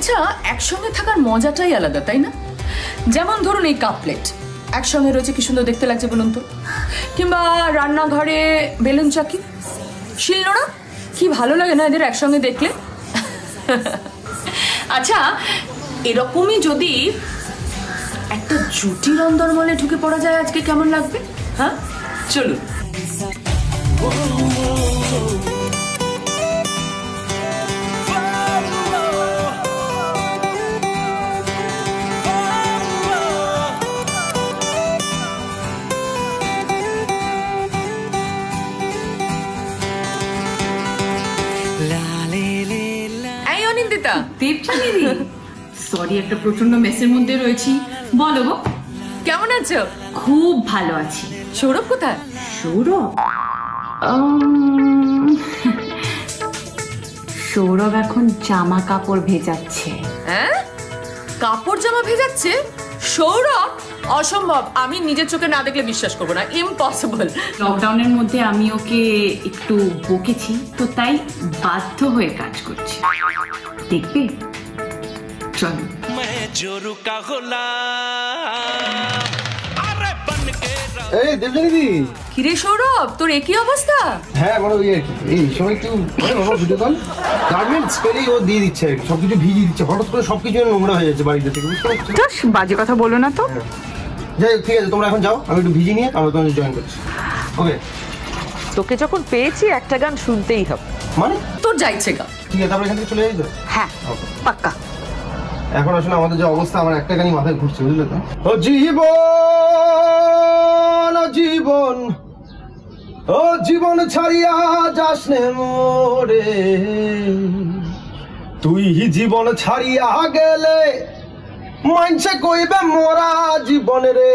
আচ্ছা, একসঙ্গে থাকার মজাটাই আলাদা, তাই না? যেমন ধরুন এই কাপ প্লেট একসঙ্গে রয়েছে, কি সুন্দর দেখতে লাগছে বলুন তো। কিংবা রান্নাঘরে বেলুন চাকি, শিলনোড়া, কি ভালো লাগে না এদের একসঙ্গে দেখলে। আচ্ছা, এরকমই যদি একটা জুটির অন্দরমহলে ঢুকে পড়া যায় আজকে কেমন লাগবে? হ্যাঁ, চলুন। সরি, একটা প্রচন্ড মেসের মধ্যে রয়েছি। বলো গো, কেমন আছো? খুব ভালো আছি। সৌরভ কোথায়? সৌরভ সৌরভ এখন জামা কাপড় ভেজাচ্ছে। হ্যাঁ, কাপড় জামা ভেজাচ্ছে সৌরভ? অসম্ভব, আমি নিজের চোখে না দেখলে বিশ্বাস করবো না, ইম্পসিবল। লকডাউনের মধ্যে আমি ওকে একটু বকেছি, তো তাই বাধ্য হয়ে কাজ করছি। দেখবে, চলো। এই দেবজানিদি, কিরে সৌরভ, তোর একই অবস্থা? হ্যাঁ বড়, ওই আর কি, এই সময় একটু ভিডিও কল গার্মেন্টস পেলেই ও দিয়ে দিচ্ছে আর কি, সবকিছু ভিজিয়ে দিচ্ছে, হঠাৎ করে সবকিছু নোংরা হয়ে যাচ্ছে বাড়িতে থেকে, বুঝতে পারছো? বাজে কথা বলো না তো। যাই হোক, ঠিক আছে, তোমরা এখন যাও, আমি একটু ভিজিয়ে নিয়ে তারপর তোমাদের জয়েন করছি। ওকে। তোকে যখন পেয়েছি একটা গান শুনতেই হবে। মানে তোর যা ইচ্ছে গা। ঠিক আছে, তারপর এখান থেকে চলে যাই তো? হ্যাঁ, পাক্কা। এখন আসলে আমাদের যে অবস্থা, আমার একটা গানই মাথায় ঘুরছে, বুঝলে তো? ও জীবন, ও জীবন, ও জীবন ছাড়িয়া যাস নে মোরে, তুই জীবন ছাড়িয়া গেলে মানছে কইবে মোরা জীবনে রে।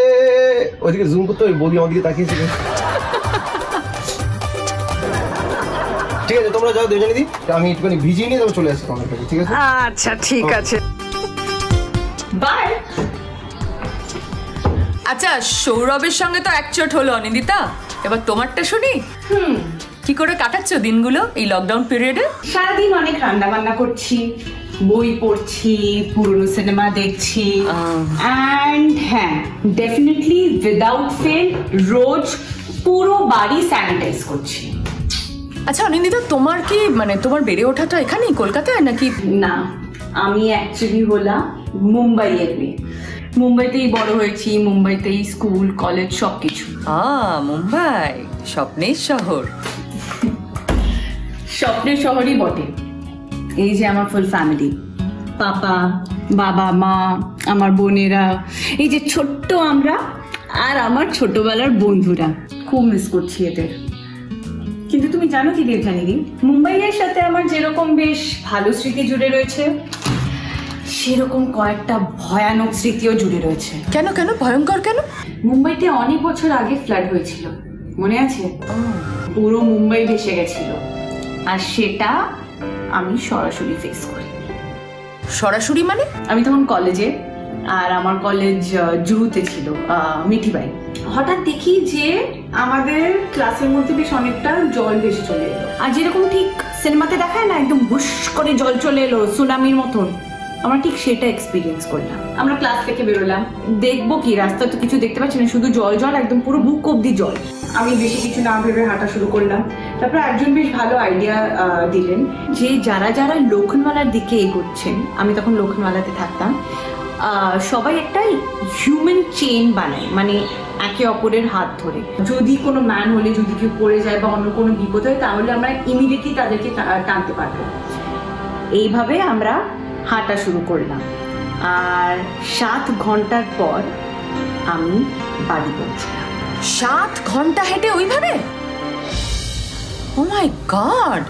ওইদিকে জুম করতে বলি, আমাদেরকে তাকিয়েছিল। ঠিক আছে, তোমরা যাও দেবজানিদি, আমি একটুখানি ভিজিয়ে নিয়ে তবে চলে আসছি তোমাদের কাছে, ঠিক আছে? আচ্ছা, ঠিক আছে, বাই। আচ্ছা, সৌরভের সঙ্গে তো একচোট হলো অনিন্দিতা, এবার তোমারটা শুনি। কি করে কাটাচ্ছ দিনগুলো এই লকডাউন পিরিয়ডে? সারাদিন অনেক রান্না বান্না করছি, বই পড়ছি, পুরনো সিনেমা দেখছি, অ্যান্ড হ্যাঁ, ডেফিনেটলি উইদাউট ফেল রোজ পুরো বাড়ি স্যানিটাইজ করছি। আচ্ছা অনিন্দিতা, তোমার কি মানে তোমার বেড়ে ওঠাটা এখানেই কলকাতায় নাকি? না, আমি অ্যাকচুয়ালি হলাম মুম্বাইয়ের মেয়ে। মুম্বাইতেই বড় হয়েছি, মুম্বাইতেই স্কুল কলেজ সবকিছু। মুম্বাই স্বপ্নের শহর। স্বপ্নের শহরই বটে। এই যে আমার ফুল ফ্যামিলি, পাপা, বাবা, মা, আমার বোনেরা, এই যে ছোট্ট আমরা, আর আমার ছোটবেলার বন্ধুরা, খুব মিস করছি এদের। কিন্তু তুমি জানো কি দেবজানিদি, মুম্বাইয়ের সাথে আমার যেরকম বেশ ভালো স্মৃতি জুড়ে রয়েছে, সেরকম কয়েকটা ভয়ানক স্মৃতিও জুড়ে রয়েছে। কেন কেন ভয়ঙ্কর কেন? মুম্বাইতে অনেক বছর আগে ফ্লাড হয়েছিল, মনে আছে? পুরো মুম্বাই ভেসে গেছিল, আর সেটা আমি সরাসরি ফেস করি। সরাসরি মানে? আমি তখন কলেজে, আর আমার কলেজ জুহুতে ছিল, মিঠিবাই। হঠাৎ দেখি যে আমাদের ক্লাসের মধ্যে বেশ অনেকটা জল ভেসে চলে এলো, আর যেরকম ঠিক সিনেমাতে দেখায় না, একদম হুশ করে জল চলে এলো সুনামির মতন, আমরা ঠিক সেটা এক্সপিরিয়েন্স করলাম। আমরা ক্লাস থেকে বেরোলাম, দেখবো কি, রাস্তা তো কিছু দেখতে পাচ্ছি না, শুধু জল জল, একদম পুরো বুক অব্দি জল। আমি বেশি কিছু না ভেবে হাঁটা শুরু করলাম। তারপর একজন বেশ ভালো আইডিয়া দিলেন যে যারা যারা লোখনওয়ালার দিকে এগোচ্ছেন, আমি তখন লোখনওয়ালাতে থাকতাম, সবাই একটা হিউম্যান চেইন বানায়, মানে একে অপরের হাত ধরে, যদি কোনো ম্যান হলে, যদি কেউ পড়ে যায় বা অন্য কোনো বিপদ হয়, তাহলে আমরা ইমিডিয়েটলি তাদেরকে টানতে পারবো। এইভাবে আমরা হাঁটা শুরু করলাম, আর 7 ঘন্টার পর আমি বাড়ি পৌঁছলাম। 7 ঘন্টা হেঁটে ওইভাবে? ও মাই গড,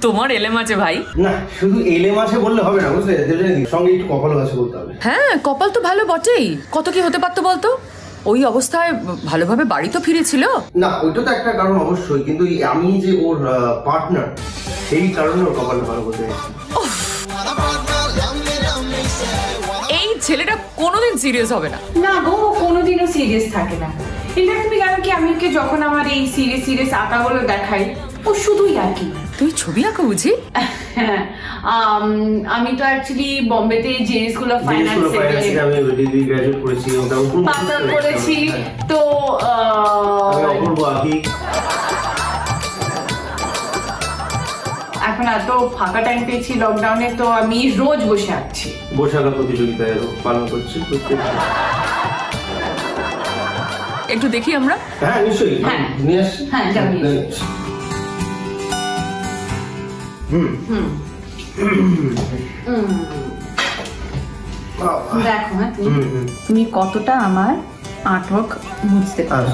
তোমার এলেম আছে ভাই। না, শুধু এলেম আছে বললে হবে না, বুঝলে দেবজানিদি, সঙ্গে একটু কপালও আছে বলতে হবে। হ্যাঁ, কপাল তো ভালো বটেই, কত কি হতে পারতো বলতো। ওই অবস্থায় ভালোভাবে বাড়ি তো ফিরেছিল না, ওইটা তো একটা কারণ অবশ্যই, কিন্তু আমি যে ওর পার্টনার, সেই কারণে ওর কপালটা ভালো করতে গেছি। এই ছেলেটা কোনোদিন সিরিয়াস হবে না। না গো, কোনোদিনও সিরিয়াস থাকে না। ইনফ্যাক্ট তুমি জানো কি, আমি ওকে যখন আমার এই সিরিয়াস আঁকাগুলো দেখাই, ও শুধুই আর কি, তুই ছবি আঁকো বুঝি? হ্যাঁ, আমি তো অ্যাকচুয়ালি বম্বেতে জে স্কুল অফ ফাইন্যান্সে আমি ডিগ্রি গ্র্যাজুয়েট করেছি, ওটা পাস আউট করেছি। তো আমি অপূর্ব আঁকি। এখন এত ফাঁকা টাইম পেয়েছি লকডাউনে, তো আমি রোজ বসে আছি। বসে আঁকা প্রতিযোগিতায় পালন করছি একটু দেখি আমরা। হ্যাঁ নিশ্চয়ই, নিয়ে আসছি। হ্যাঁ যাবি। দেখো, হ্যাঁ তুমি কতটা আমার আর্টওয়ার্ক বুঝতে পারো,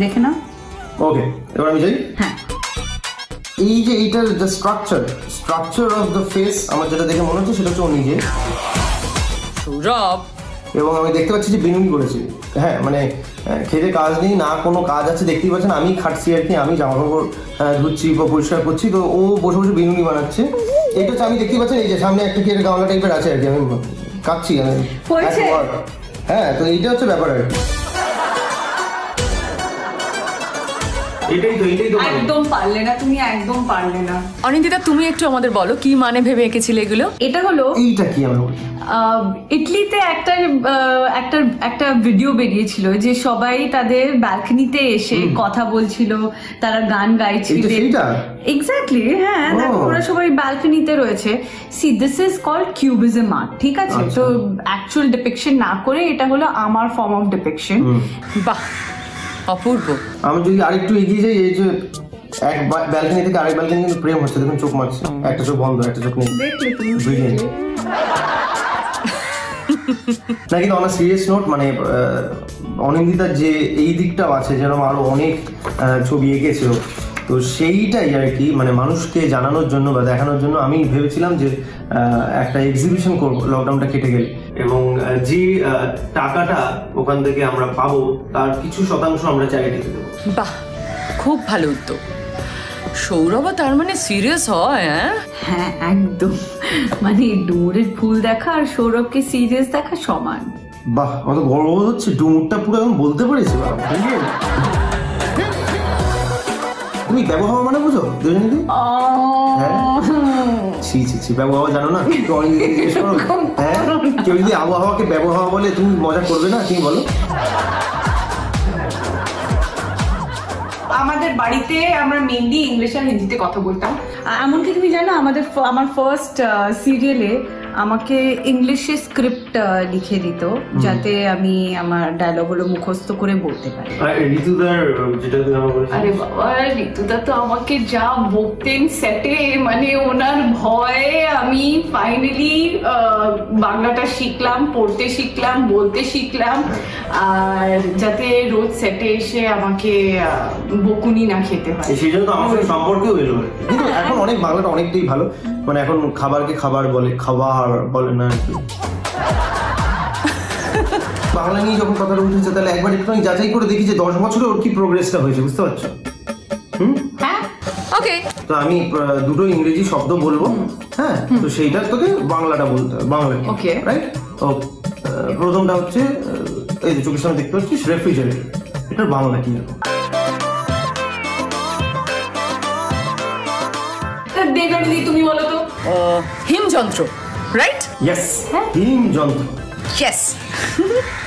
দেখে না? ওকে, এবার আমি যাই। হ্যাঁ, এই যে এইটার the structure of the face, আমার যেটা দেখে মনে হচ্ছে সেটা হচ্ছে ও নিজে। সৌরভ, এবং আমি দেখতে পাচ্ছি যে বিনুনি করেছি। হ্যাঁ মানে খেতে কাজ নেই, না কোনো কাজ আছে, দেখতেই পাচ্ছেন আমি খাটছি আর কি, আমি জামা কাপড় ধুচ্ছি বা পরিষ্কার করছি, তো ও বসে বসে বিনুনি বানাচ্ছে। এটা হচ্ছে আমি দেখতেই পাচ্ছেন এই যে সামনে একটা কি গামলা টাইপের আছে আর কি, আমি কাটছি আমি। হ্যাঁ, তো এইটা হচ্ছে ব্যাপার আর কি। এটাই তো একদম পারলে না তুমি, একদম পারলে না। অনিন্দিতা তুমি একটু আমাদের বলো কি মানে ভেবে এঁকেছিলে এগুলো? এটা হলো, এইটা কি আমি বলি, ইটলিতে একটা ভিডিও বেরিয়েছিল যে সবাই তাদের ব্যালকনিতে এসে কথা বলছিল, তারা গান গাইছিল। এক্স্যাক্টলি, হ্যাঁ দেখো ওরা সবাই ব্যালকনিতে রয়েছে। See this is called cubism art, ঠিক আছে? তো অ্যাকচুয়াল ডিপিকশন না করে এটা হলো আমার ফর্ম অফ ডিপিকশন। বাহ, অপূর্ব। আমি যদি আরেকটু এগিয়ে যাই, এই যে এক ব্যালকনি থেকে আরেক ব্যালকনি কিন্তু প্রেম হচ্ছে, দেখুন চোখ মারছে, একটা চোখ বন্ধ একটা চোখ নেই। দেখলে তুমি না, কিন্তু অন সিরিয়াস নোট, মানে অনিন্দিতার যে এই দিকটাও আছে, যেরকম আরো অনেক ছবি এঁকেছে, তো সেইটাই আর কি মানে মানুষকে জানানোর জন্য বা দেখানোর জন্য আমি ভেবেছিলাম যে একটা এক্সিবিশন করবো লকডাউনটা কেটে গেলে, এবং যে টাকাটা ওখান থেকে আমরা পাবো তার কিছু শতাংশ আমরা চ্যারিটিতে দেবো। বাহ, খুব ভালো উদ্যোগ। সৌরভ তার মানে সিরিয়াস হয়? হ্যাঁ একদম, মানে ডুমুরের ফুল দেখা আর সৌরভকে সিরিয়াস দেখা সমান। বাহ, আমার গর্ব হচ্ছে, ডুমুরটা পুরো আমি বলতে পেরেছি। তুমি ব্যবহার মানে বুঝো দুজনে? ছি ব্যবহার জানো না? জিজ্ঞেস করো। হ্যাঁ, কেউ যদি আবহাওয়াকে ব্যবহার বলে তুমি মজা করবে না? তুমি বলো। আমাদের বাড়িতে আমরা মেনলি ইংলিশ আর হিন্দিতে কথা বলতাম। এমনকি তুমি জানো আমার ফার্স্ট সিরিয়ালে আমাকে ইংলিশে স্ক্রিপ্ট লিখে দিত, যাতে আমি আমার ডায়লগগুলো মুখস্থ করে বলতে পারি। আরে বাবা, ঋতুদা তো আমাকে যা বকতেন সেটে, মানে ওনার ভয়ে আমি ফাইনালি বাংলাটা শিখলাম, পড়তে শিখলাম, বলতে শিখলাম, আর যাতে রোজ সেটে এসে আমাকে বকুনি না খেতে হয়। সেই জন্য তো আমার সাথে সম্পর্কেও এলো। কিন্তু এখন অনেক বাংলাটা অনেকটাই ভালো, মানে এখন খাবারকে খাবার বলে, খাবার বলে না আর কি। বাংলা নিয়ে যখন কথাটা উঠেছে, তাহলে একবার একটু আমি যাচাই করে দেখি যে 10 বছরে ওর কি প্রোগ্রেসটা হয়েছে, বুঝতে পারছো? হ্যাঁ, ওকে। তো আমি দুটো ইংরেজি শব্দ বলবো, হ্যাঁ, তো সেইটা তোকে বাংলাটা বলতে হবে, বাংলা। ওকে, রাইট? তো প্রথমটা হচ্ছে, এই যে চোখের সামনে দেখতে পাচ্ছিস রেফ্রিজারেটর, এটার বাংলা কি? তুমি বলো তো। হিমযন্ত্র, রাইট? ইয়েস, হিমযন্ত্র। ইয়েস।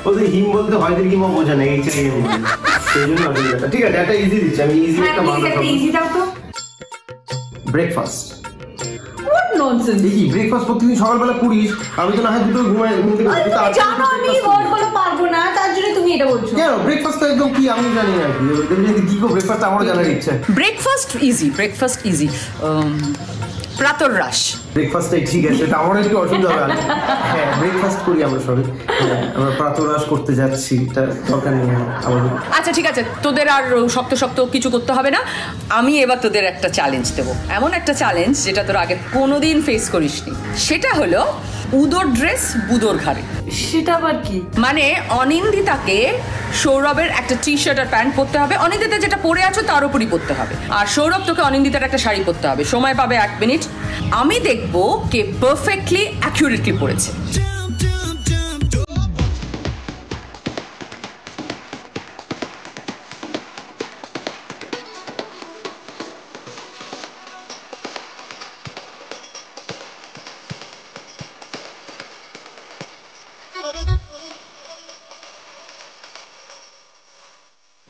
ওদের হিম বলতে হয় হিমও বোঝা নেই, এই সেই জন্য। ঠিক আছে, একটা ইজি দিচ্ছি আমি, ইজি একটা বাংলা শব্দ। ইজি দাও তো। ব্রেকফাস্ট। What nonsense! দেখি ব্রেকফাস্ট প্রতিদিন সকালবেলা করিস, আমি তো না হয় দুটো ঘুম থেকে জানো আমি ওয়ার্ডগুলো পারবো না, তার জন্য তুমি এটা বলছো কেন? ব্রেকফাস্ট তো একদম কি আমি জানি না কি, কি গো ব্রেকফাস্ট আমারও জানার ইচ্ছা। Breakfast easy. প্রাতরাশ। ব্রেকফাস্টটাই ঠিক আছে, এটা আমার একটু অসুবিধা হবে। হ্যাঁ, ব্রেকফাস্ট করি আমরা সবাই, আমরা প্রাতরাশ করতে যাচ্ছি, এটা দরকার নেই আমাদের। আচ্ছা ঠিক আছে, তোদের আর শক্ত কিছু করতে হবে না। আমি এবার তোদের একটা চ্যালেঞ্জ দেবো, এমন একটা চ্যালেঞ্জ যেটা তোর আগে কোনোদিন ফেস করিসনি। সেটা হলো উদর ড্রেস বুদোর ঘাড়ে। সেটা আবার কি? মানে অনিন্দিতাকে সৌরভের একটা টি শার্ট আর প্যান্ট পরতে হবে, অনিন্দিতা যেটা পরে আছো তার উপরই পরতে হবে, আর সৌরভ তোকে অনিন্দিতার একটা শাড়ি পরতে হবে। সময় পাবে 1 মিনিট, আমি দেখবো কে পারফেক্টলি অ্যাকুরেটলি পরেছে।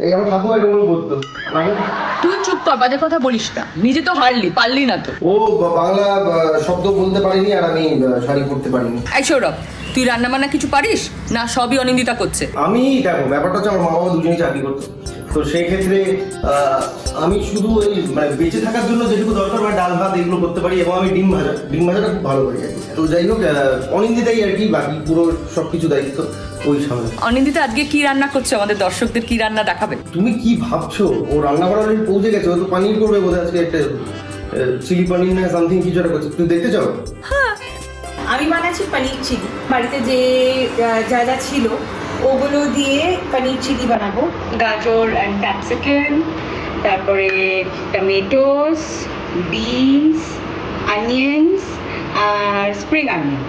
এই আমার ঠাকুমা এরকম বলতো। তুই চুপ কর, বাজে কথা বলিস না। নিজে তো পারলি না তো। ও বাংলা শব্দ বলতে পারিনি আর আমি শাড়ি পরতে পারিনি। এই সৌরভ, তুই রান্না বান্না কিছু পারিস না? সবই অনিন্দিতা করছে। আমি দেখো ব্যাপারটা হচ্ছে আমার মামা দুজনেই চাকরি করতো, তো সেই ক্ষেত্রে আমি শুধু এই মানে বেঁচে থাকার জন্য যেটুকু দরকার মানে ডাল ভাত এগুলো করতে পারি, এবং আমি ডিম ভাজাটা খুব ভালো করি আর কি। তো যাই হোক অনিন্দিতাই আর কি বাকি পুরো সবকিছু দায়িত্ব ওই সামনে। অনিন্দিতা আজকে কি রান্না করছে? আমাদের দর্শকদের কি রান্না দেখাবে? তুমি কি ভাবছো? ও রান্না করার পৌঁছে গেছে, ও তো পানির করবে বোধহয় আজকে, একটা চিলি পানির না সামথিং কিছু একটা করছে। তুই দেখতে চাও? হ্যাঁ, আমি বানাচ্ছি পনির চিলি। বাড়িতে যে যা যা ছিল ওগুলো দিয়ে পনির চিলি বানাবো। গাজর অ্যান্ড ক্যাপসিকাম, তারপরে টমেটোস, বিনস, অনিয়ন্স আর স্প্রিং অনিয়ন।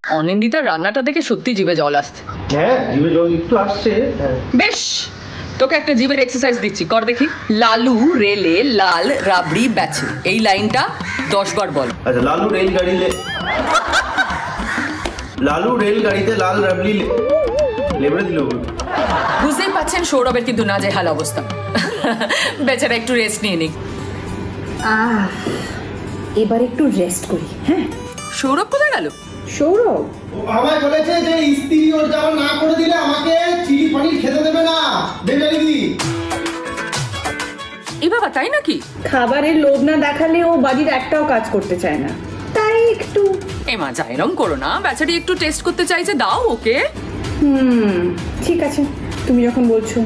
অনিন্দিতার রান্নাটা দেখে সত্যি জিভে জল আসছে। হ্যাঁ, জিভে জল একটু আসছে। বেশ, তোকে একটা জিভের এক্সারসাইজ দিচ্ছি, কর দেখি। লালু রেলে লাল রাবড়ি বেচে, এই লাইনটা 10 বার বল। আচ্ছা, লালু রেলগাড়িতে লাল রাবড়ি লেবড়ে দিল। বুঝতেই পাচ্ছেন সৌরভের কিন্তু নাজেহাল অবস্থা। বেচারা একটু রেস্ট নিয়ে নিক। এবার একটু রেস্ট করি। হ্যাঁ, সৌরভ কোথায় গেল? সৌরভ আমায় বলেছে যে স্ত্রী ওর জামা না করে দিলে আমাকে চিলি পনির খেতে দেবে না। বেজালি এই বাবা, তাই নাকি? খাবারের লোভ না দেখালে ও বাড়ির একটাও কাজ করতে চায় না, তাই একটু। এমা যা, এরম করো না, বেচারি একটু টেস্ট করতে চাইছে, দাও ওকে। ঠিক আছে, তুমি যখন বলছো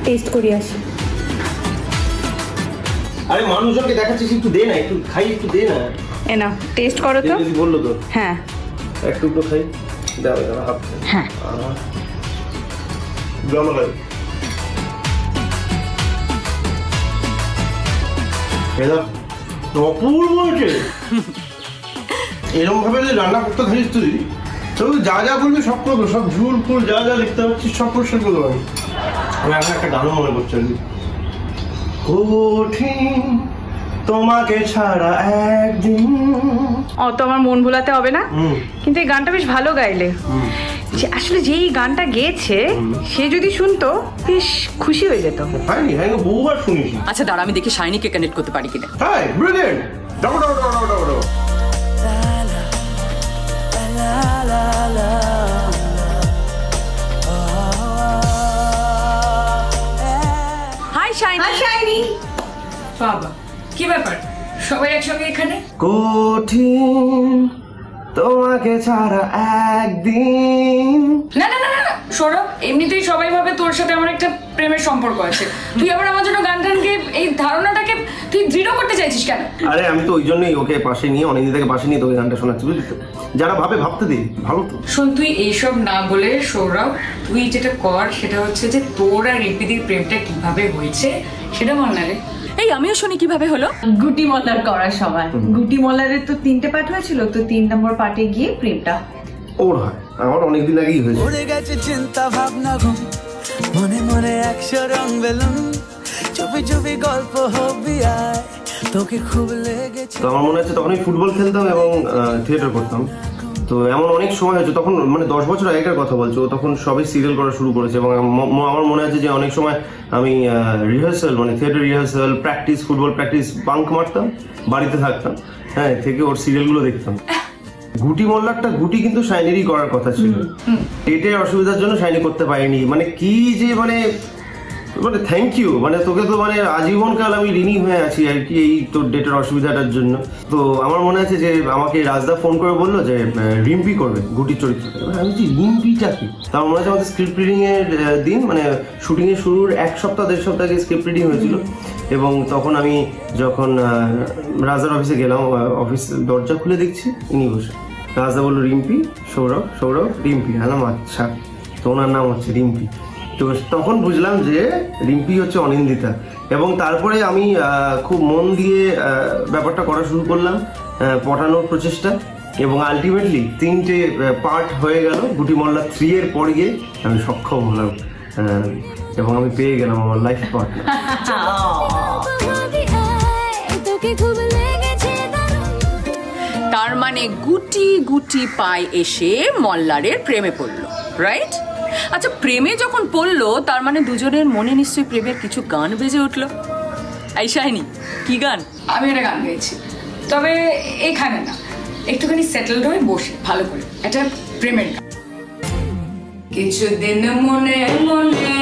টেস্ট করি আসি। আরে মানুষজনকে দেখাচ্ছিস, একটু দে না, একটু খাই, একটু দে না। এ না, টেস্ট করো তো। বললো তো। হ্যাঁ, একটু তো খাই, দাও হাত। হ্যাঁ, জমা খাই। অপূর্ব হয়েছে। এরকম ভাবে রান্না করতে থাকিস তুই, তো যা যা বলবি সব করবো, সব ঝুল ফুল যা যা দেখতে পাচ্ছিস সব পরিষ্কার করবো। আমি এখন একটা গানও মনে করছি আর কি। কঠিন তোমাকে ছাড়া একদিন। অত আমার মন ভোলাতে হবে না, কিন্তু এই গানটা বেশ ভালো গাইলে। আসলে যেই গানটা গেয়েছে সে যদি শুনতো বেশ খুশি হয়ে যেত। হয়নি? হ্যাঁ, বহুবার শুনেছি। আচ্ছা দাঁড়া, আমি দেখি শাইনিকে কানেক্ট করতে পারি কিনা। Hi brilliant, double double double double. Hi Shiny. Shiny, বাবা, কি ব্যাপার সবাই একসঙ্গে এখানে? কঠিন তোমাকে ছাড়া একদিন। না না না না সৌরভ, এমনিতেই সবাই ভাবে তোর সাথে আমার একটা প্রেমের সম্পর্ক আছে, তুই আবার আমার জন্য গান টানকে এই ধারণাটাকে তুই দৃঢ় করতে চাইছিস কেন? আরে আমি তো ওই জন্যই ওকে পাশে নিয়ে, অনিন্দিতাকে পাশে নিয়ে তোকে গানটা শোনাচ্ছি, বুঝলি তো? যারা ভাবে ভাবতে দে, ভালো তো। শোন, তুই এইসব না বলে সৌরভ, তুই যেটা কর সেটা হচ্ছে যে তোর আর রিপিদির প্রেমটা কিভাবে হয়েছে সেটা বল না রে। এই আমিও শুনি কিভাবে হলো। গুটি মলার করার সময় গুটি মলারের তো 3টে পার্ট হয়েছিল, তো 3 নম্বর পার্টে গিয়ে প্রেমটা ওর হয়, আমার অনেকদিন আগেই হয়েছে। উড়ে গেছে চিন্তা ভাবনা ঘুম, মনে মনে 100 রং বেলুন, চুপি চুপি গল্প হবি আয়, তোকে খুব লেগেছে। তো আমার মনে হচ্ছে তখন আমি ফুটবল খেলতাম এবং থিয়েটার করতাম। তো এমন অনেক সময় হয়েছে, তখন মানে 10 বছর আগেকার কথা বলছো, ও তখন সবাই সিরিয়াল করা শুরু করেছে। এবং আমার মনে আছে যে অনেক সময় আমি রিহার্সাল মানে theatre rehearsal practice, football practice bunk মারতাম, বাড়িতে থাকতাম, হ্যাঁ, থেকে ওর সিরিয়ালগুলো দেখতাম। গুটি মল্লারটা গুটি কিন্তু শাইনেরই করার কথা ছিল, ডেটের অসুবিধার জন্য শাইনি করতে পারিনি। মানে কি যে মানে মানে থ্যাংক ইউ, মানে তোকে তো মানে আজীবনকাল আমি ঋণী হয়ে আছি আর কি এই তোর ডেটের অসুবিধাটার জন্য। তো আমার মনে আছে যে আমাকে রাজদা ফোন করে বললো যে রিম্পি করবে গুটির চরিত্রটা। আমি যে রিম্পিটা কি, তো আমার মনে আছে আমাদের স্ক্রিপ্ট রিডিং এর দিন মানে শুটিং এর শুরুর 1 সপ্তাহ 1.5 সপ্তাহ আগে স্ক্রিপ্ট রিডিং হয়েছিল। এবং তখন আমি যখন রাজার অফিসে গেলাম, অফিস দরজা খুলে দেখছি ইনি বসে। রাজদা বললো রিম্পি, সৌরভ রিম্পি। আচ্ছা, তো ওনার নাম হচ্ছে রিম্পি। তো তখন বুঝলাম যে রিম্পি হচ্ছে অনিন্দিতা, এবং তারপরে আমি খুব মন দিয়ে ব্যাপারটা করা শুরু করলাম, পটানোর প্রচেষ্টা, এবং আলটিমেটলি 3টে পার্ট হয়ে গেল। গুটি মল্লা 3 এর পর গিয়ে আমি সক্ষম হলাম এবং আমি পেয়ে গেলাম আমার লাইফ পার্টনার। তার মানে গুটি গুটি পায় এসে মল্লারের প্রেমে পড়লো, রাইট? আচ্ছা, প্রেমে যখন পড়লো তার মানে দুজনের মনে নিশ্চয়ই প্রেমের কিছু গান বেজে উঠলো। এই শাইনি, কি গান? আমি একটা গান গাইছি, তবে এখানে না, একটুখানি সেটেলড হয়ে বসে ভালো করে একটা প্রেমের গান। কিছুদিন মনে মনে,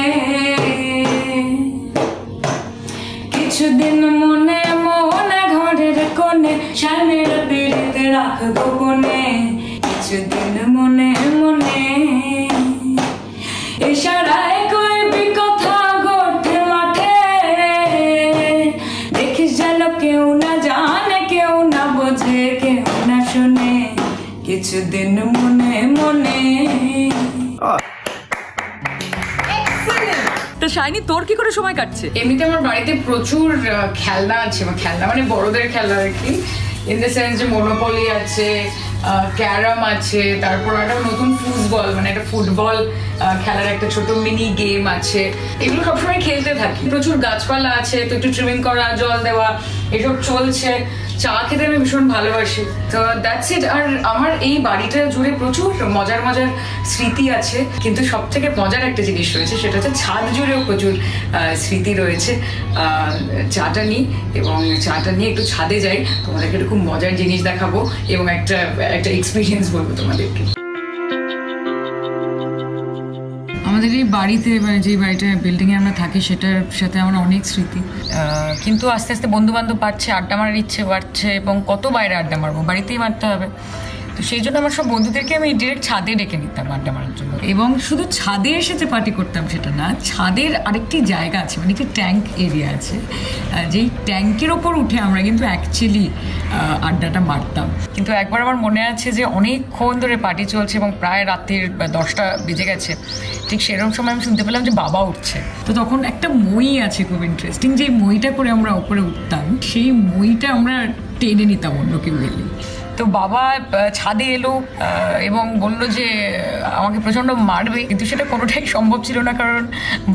কিছুদিন মনে মনে ঘরের কোণে শাইনের পিড়িতে রাখবো কোণে। কিছুদিন মনে মনে ইশারায় কইবি কথা গোঠে মাঠে, দেখিস যেন কেউ না জানে, কেউ না বোঝে, কেউ না শুনে। কিছুদিন মনে মনে। তো শাইনি, তোর কি করে সময় কাটছে? এমনিতে আমার বাড়িতে প্রচুর খেলনা আছে, খেলনা মানে বড়দের খেলনা আর কি, ইন দ্য সেন্স যে মনোপলি আছে, ক্যারাম আছে, তারপর একটা নতুন ফুটবল মানে একটা ফুটবল খেলার একটা ছোট মিনি গেম আছে। এগুলো সবসময় খেলতে থাকি। প্রচুর গাছপালা আছে, তো একটু ট্রিমিং করা, জল দেওয়া, এসব চলছে। চা খেতে আমি ভীষণ ভালোবাসি, তো দ্যাটস ইট। আর আমার এই বাড়িটা জুড়ে প্রচুর মজার মজার স্মৃতি আছে, কিন্তু সব থেকে মজার একটা জিনিস রয়েছে, সেটা হচ্ছে ছাদ জুড়েও প্রচুর স্মৃতি রয়েছে। চাটা নিই এবং চাটা নিয়ে একটু ছাদে যাই, তোমাদেরকে একটু খুব মজার জিনিস দেখাবো এবং একটা এক্সপিরিয়েন্স বলবো তোমাদেরকে। আমাদের এই বাড়িতে, মানে যে বাড়িটা বিল্ডিংয়ে আমরা থাকি, সেটার সাথে আমার অনেক স্মৃতি, কিন্তু আস্তে আস্তে বন্ধু বান্ধব বাড়ছে, আড্ডা মারার ইচ্ছে বাড়ছে, এবং কত বাইরে আড্ডা মারবো, বাড়িতেই মারতে হবে। তো সেই জন্য আমার সব বন্ধুদেরকে আমি ডিরেক্ট ছাদে ডেকে নিতাম আড্ডা মারার জন্য। এবং শুধু ছাদে এসে যে পার্টি করতাম সেটা না, ছাদের আরেকটি জায়গা আছে, মানে একটি ট্যাঙ্ক এরিয়া আছে, যেই ট্যাঙ্কের ওপর উঠে আমরা কিন্তু অ্যাকচুয়ালি আড্ডাটা মারতাম। কিন্তু একবার আমার মনে আছে যে অনেকক্ষণ ধরে পার্টি চলছে এবং প্রায় রাতের 10টা বেজে গেছে, ঠিক সেরকম সময় আমি শুনতে পেলাম যে বাবা উঠছে। তো তখন একটা মই আছে খুব ইন্টারেস্টিং, যে মইটা করে আমরা উপরে উঠতাম, সেই মইটা আমরা টেনে নিতাম অন্য কেউ গেলে। তো বাবা ছাদে এলো এবং বলল যে আমাকে প্রচণ্ড মারবে, কিন্তু সেটা কোনোটাই সম্ভব ছিল না, কারণ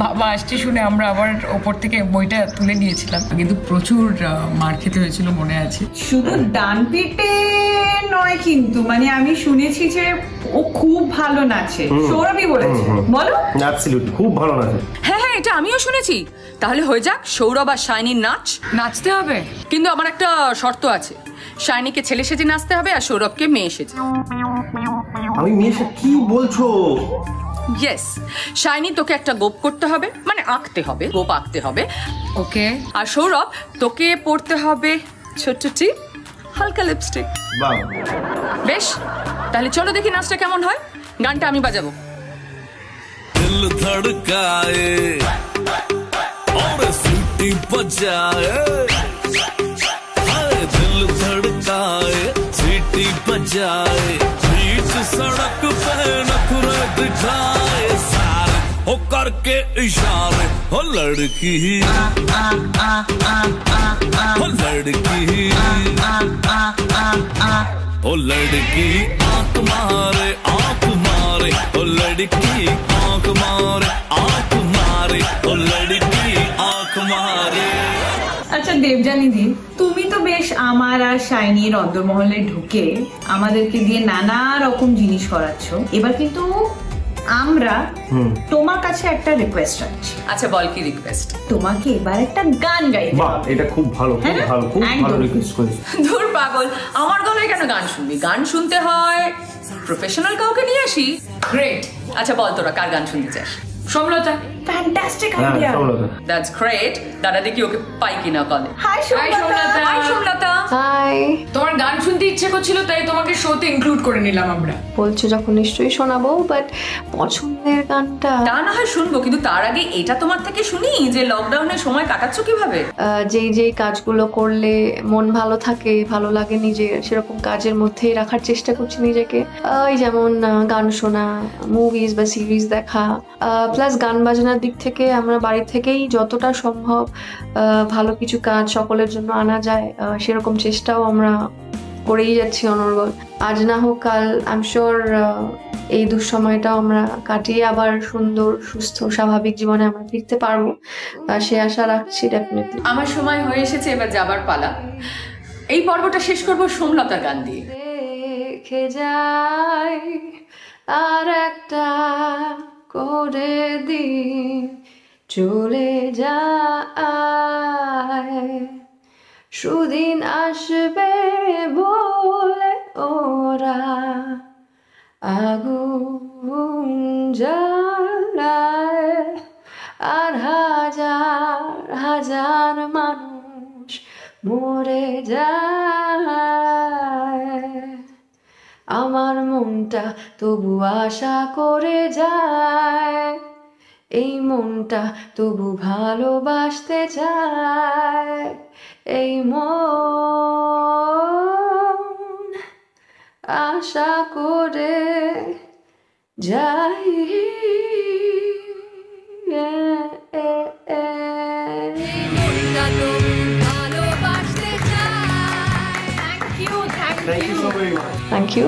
বাবা আসছে শুনে আমরা আবার ওপর থেকে বইটা তুলে নিয়েছিলাম, কিন্তু প্রচুর মার খেতে হয়েছিল মনে আছে। শুধু ডান পিঠে নয় কিন্তু, মানে আমি শুনেছি যে ও খুব ভালো নাচে, সৌরভই বলেছে, বলো? অ্যাবসলিউটলি খুব ভালো নাচে। হ্যাঁ, এটা আমিও শুনেছি। তাহলে হয়ে যাক সৌরভ আর শাইনির নাচ। নাচতে হবে, কিন্তু আমার একটা শর্ত আছে, শাইনিকে ছেলে সেজে নাচতে হবে আর সৌরভকে মেয়ে সেজে। আমি মেয়ে সে কি বলছো? ইয়েস, শাইনি তোকে একটা গোপ করতে হবে, মানে আঁকতে হবে, গোপ আঁকতে হবে। ওকে। আর সৌরভ তোকে পড়তে হবে ছোট্ট টিপ, হালকা লিপস্টিক। বাহ, বেশ, তাহলে চলো দেখি নাচটা কেমন হয়। গানটা আমি বাজাবো। दिल धड़काए और सीटी बजाए, दिल धड़काए सीटी बजाए, बीच सड़क पे नखरे दिखाए, सारे हो करके इशारे, हो लड़की हो लड़की ओ लड़की आंख मारे आंख मारे, ओ लड़की आंख मारे आंख मारे, ओ लड़की आंख मारे। আচ্ছা দেবযানীদি, তুমি তো বেশ আমার আর শাইনির অন্দরমহলে ঢুকে আমাদেরকে দিয়ে নানা রকম জিনিস করাচ্ছ। এবার কিন্তু আমরা তোমার কাছে একটা রিকোয়েস্ট রাখছি। আচ্ছা, বল কি রিকোয়েস্ট? তোমাকে এবার একটা গান গাইতে বাহ, হবে। এটা খুব ভালো, খুব ভালো, খুব ভালো রিকোয়েস্ট করেছো। ধুর পাগল, আমার গলায় কেন গান শুনবি? গান শুনতে হয় প্রফেশনাল কাউকে নিয়ে আসি। গ্রেট। আচ্ছা বল, তোরা কার গান শুনতে চাস? সমলতা। ফ্যান্টাস্টিক হ্যাঁ, আইডিয়া। That's great. দাদা দেখি ওকে পাই কিনা কলে। High Somlata. High Somlata. High, তোমার গান শুনতে ইচ্ছে করছিল, তাই তোমাকে শোতে ইনক্লুড করে নিলাম আমরা। বলছো যখন নিশ্চয়ই শোনাবো, বাট পছন্দের গানটা তা না হয় শুনবো, কিন্তু তার আগে এটা তোমার থেকে শুনি যে লকডাউনের সময় কাটাচ্ছ কিভাবে? যেই কাজগুলো করলে মন ভালো থাকে, ভালো লাগে নিজের, সেরকম কাজের মধ্যেই রাখার চেষ্টা করছি নিজেকে। এই যেমন গান শোনা, মুভিজ বা সিরিজ দেখা, প্লাস গান বাজনার দিক থেকে আমরা বাড়ি থেকেই যতটা সম্ভব ভালো কিছু কাজ সকলের জন্য আনা যায় সেরকম চেষ্টাও আমরা করেই যাচ্ছি অনর্গল। আজ না হোক কাল আই এম শিওর এই দুঃসময়টাও আমরা কাটিয়ে আবার সুন্দর সুস্থ স্বাভাবিক জীবনে আমরা ফিরতে পারবো, সে আশা রাখছি ডেফিনেটলি। আমার সময় হয়ে এসেছে, এবার যাবার পালা। এই পর্বটা শেষ করবো সোমলতা গান দিয়ে। রেখে যাই আর একটা করে দিন চলে যায়, সুদিন আসবে বলে ওরা আগুন জ্বালায়, আর হাজার হাজার মানুষ মরে যায়। আমার মনটা তবু আশা করে যায়, এই মনটা তবু ভালোবাসতে চায়, এই মন আশা করে যাই। ভালোবাসতে চায়। Thank you, thank you so very much. Thank you.